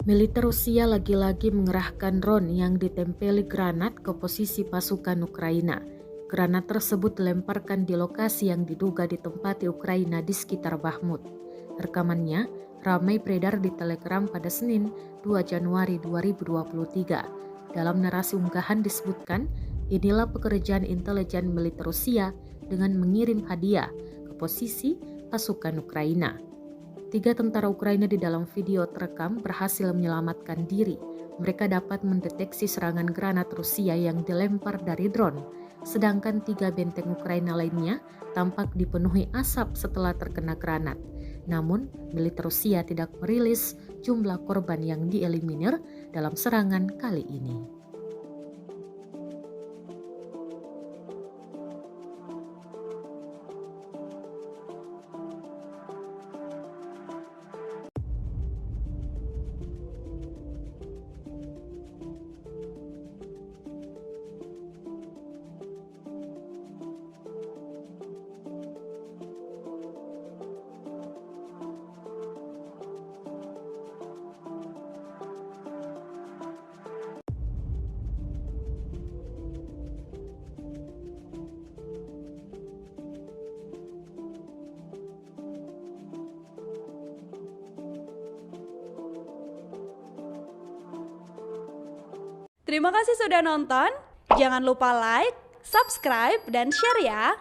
Militer Rusia lagi-lagi mengerahkan drone yang ditempeli granat ke posisi pasukan Ukraina. Granat tersebut dilemparkan di lokasi yang diduga ditempati Ukraina di sekitar Bakhmut. Rekamannya ramai beredar di Telegram pada Senin 2 Januari 2023. Dalam narasi unggahan disebutkan, inilah pekerjaan intelijen militer Rusia dengan mengirim hadiah ke posisi pasukan Ukraina. 3 tentara Ukraina di dalam video terekam berhasil menyelamatkan diri. Mereka dapat mendeteksi serangan granat Rusia yang dilempar dari drone, sedangkan 3 benteng Ukraina lainnya tampak dipenuhi asap setelah terkena granat. Namun, militer Rusia tidak merilis jumlah korban yang dieliminir dalam serangan kali ini. Terima kasih sudah nonton. Jangan lupa like, subscribe, dan share ya.